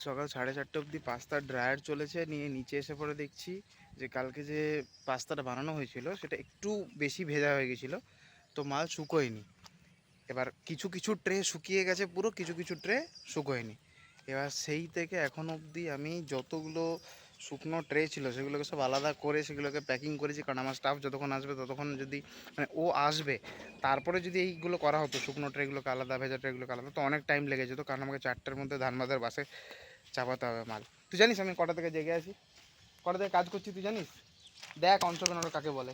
সকাল 4:30 অবধি পাস্তার ড্রায়ার চলেছে, নিয়ে নিচে এসে পরে দেখছি যে কালকে যে পাস্তাটা বানানো হয়েছিল সেটা একটু বেশি ভেজা হয়ে গেছিলো, তো মাল শুকোয়নি। এবার কিছু কিছু ট্রে শুকিয়ে গেছে পুরো, কিছু কিছু ট্রে শুকোয়নি। এবার সেই থেকে এখন অবধি আমি যতগুলো শুকনো ট্রে ছিল সেগুলোকে সব আলাদা করে সেগুলোকে প্যাকিং করেছি, কারণ আমার স্টাফ যতক্ষণ আসবে ততক্ষণ যদি মানে ও আসবে তারপরে যদি এইগুলো করা হতো, শুকনো ট্রেগুলোকে আলাদা ভেজা ট্রেগুলোকে আলাদা, তো অনেক টাইম লেগে যেত, কারণ আমাকে 4টের মধ্যে ধানবাদের বাসে চাপাতে হবে মাল। তুই জানিস আমি কটা থেকে জেগে আছি, কটা থেকে কাজ করছি তুই জানিস? দেখ অংশগ্রহণ কাকে বলে।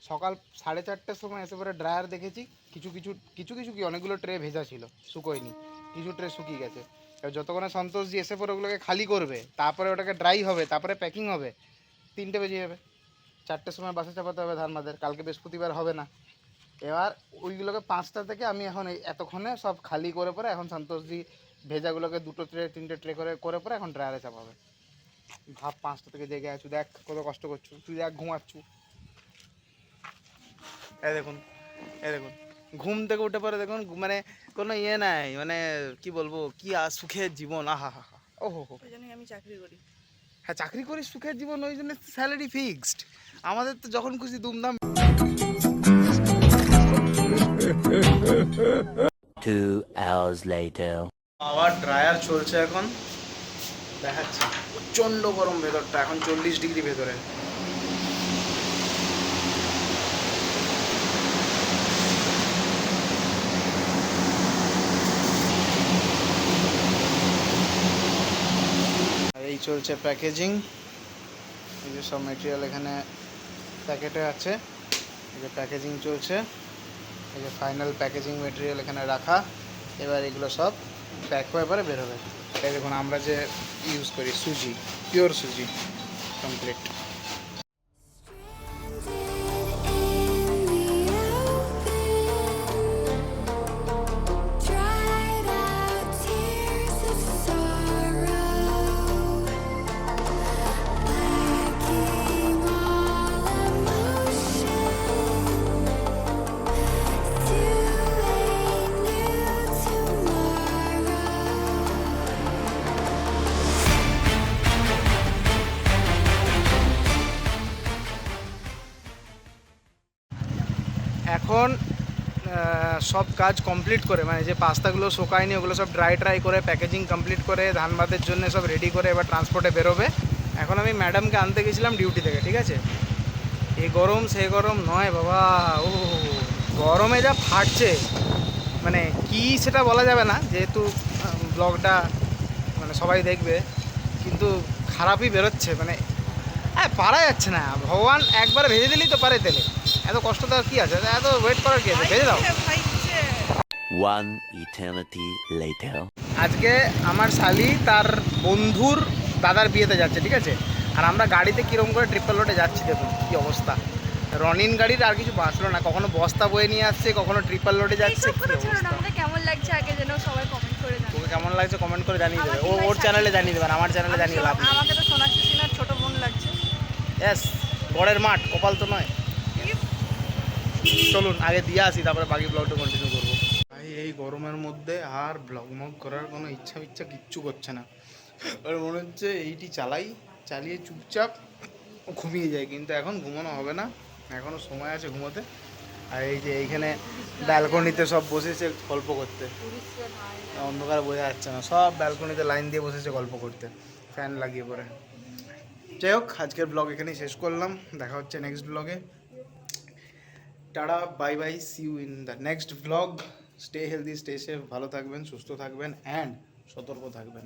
সকাল 4:30টার সময় এসে পরে ড্রায়ার দেখেছি, কিছু কিছু কিছু কিছু কি অনেকগুলো ট্রে ভেজা ছিল, শুকোয়নি, কিছু ট্রে শুকিয়ে গেছে। এবার যতক্ষণে সন্তোষজি এসে পরে ওগুলোকে খালি করবে, তারপরে ওটাকে ড্রাই হবে, তারপরে প্যাকিং হবে, 3টে বেজে যাবে। 4টের সময় বাসে চাপাতে হবে ধানবাদের, কালকে বৃহস্পতিবার হবে না। এবার ওইগুলোকে 5টা থেকে আমি এখন এই এতক্ষণে সব খালি করে পরে এখন সন্তোষজি ভেজাগুলোকে 2টো ট্রে 3টে ট্রে করে করে পরে এখন ড্রায়ারে চাপাবে। ভাব 5টা থেকে জেগে আছো, দেখ কত কষ্ট করছো তুই, দেখ ঘুমাচ্ছু। এই দেখুন, এই দেখুন, ঘুম থেকে উঠে পরে দেখুন মানে কোনো ইয়ে নাই, মানে কি বলবো, কি সুখের জীবন, আহা হা হা, ও হো হো। ওই জন্যই আমি চাকরি করি। হ্যাঁ চাকরি করিস, সুখের জীবন, ওই জন্য স্যালারি ফিক্সড। আমাদের তো যখন খুশি দুমদাম। 2 hours later. আবার ড্রায়ার চলছে এখন, দেখাচ্ছি প্রচণ্ড গরম ভেতরটা, এখন 40 ডিগ্রি ভেতরে। আর এই চলছে প্যাকেজিং, এই যে সব মেটেরিয়াল এখানে প্যাকেটে আছে, এই যে প্যাকেজিং চলছে, এই যে ফাইনাল প্যাকেজিং মেটেরিয়াল এখানে রাখা। এবার এগুলো সব প্যাক হয়ে পরে বেরোবে। এই দেখুন আমরা যে ইউজ করি সুজি, পিওর সুজি, কমপ্লিট। এখন সব কাজ কমপ্লিট করে, মানে যে পাস্তাগুলো শোকায়নি ওগুলো সব ড্রাই করে প্যাকেজিং কমপ্লিট করে ধানবাদের জন্য সব রেডি করে এবার ট্রান্সপোর্টে বেরোবে। এখন আমি ম্যাডামকে আনতে গেছিলাম ডিউটি থেকে, ঠিক আছে। এই গরম সে গরম নয় বাবা, ও গরমে যা ফাটছে, মানে কি সেটা বলা যাবে না, যেহেতু ব্লগটা মানে সবাই দেখবে, কিন্তু খারাপই বেরোচ্ছে, মানে পারা যাচ্ছে না। ভগবান একবার ভেজে দিলেই তো পারে তেলে, এত কষ্ট তো আর কি আছে, এত ওয়েট করার কি আছে, ভেজে দাও। One eternity later. আজকে আমার শালি তার বন্ধুর দাদার বিয়েতে যাচ্ছে, ঠিক আছে। আর আমরা গাড়িতে কীরকম করে ট্রিপল রোডে যাচ্ছি, দেখুন কী অবস্থা। রনিন গাড়ির আর কিছু বাঁচলো না, কখনো বস্তা বয়ে নিয়ে আসছে, কখনো ট্রিপল রোডে যাচ্ছে। আমাদের কেমন লাগছে আগে যেন সবাই কমেন্ট করে জানাবে। তোকে কেমন লাগছে কমেন্ট করে জানিয়ে দেবে, ওর চ্যানেলে জানিয়ে দেবেন, আমার চ্যানেলে জানিয়ে লাভ নেই। আমাকে তো সোনাক্ষী সিনহার ছোট বোন লাগছে। ইয়েস, বড়ের মাঠ কপাল তো নয়। চলুন আগে দিয়ে আসি, তারপরে বাকি ব্লগটা কন্টিনিউ করবো। ভাই এই গরমের মধ্যে আর ব্লগ মগ করার কোনো ইচ্ছা কিচ্ছু করছে না, আর মনে হচ্ছে এইটি চালিয়ে চুপচাপ ঘুমিয়ে যায়, কিন্তু এখন ঘুমানো হবে না, এখনও সময় আছে ঘুমোতে। আর এই যে এইখানে ব্যালকনিতে সব বসেছে গল্প করতে, অন্ধকারে বোঝা যাচ্ছে না, সব ব্যালকনিতে লাইন দিয়ে বসেছে গল্প করতে, ফ্যান লাগিয়ে পরে। যাই হোক, আজকের ব্লগ এখানেই শেষ করলাম, দেখা হচ্ছে নেক্সট ব্লগে। Tata, bye bye, see you in the next blog. Stay healthy, stay safe, ভালো থাকবেন, সুস্থ থাকবেন অ্যান্ড সতর্ক থাকবেন।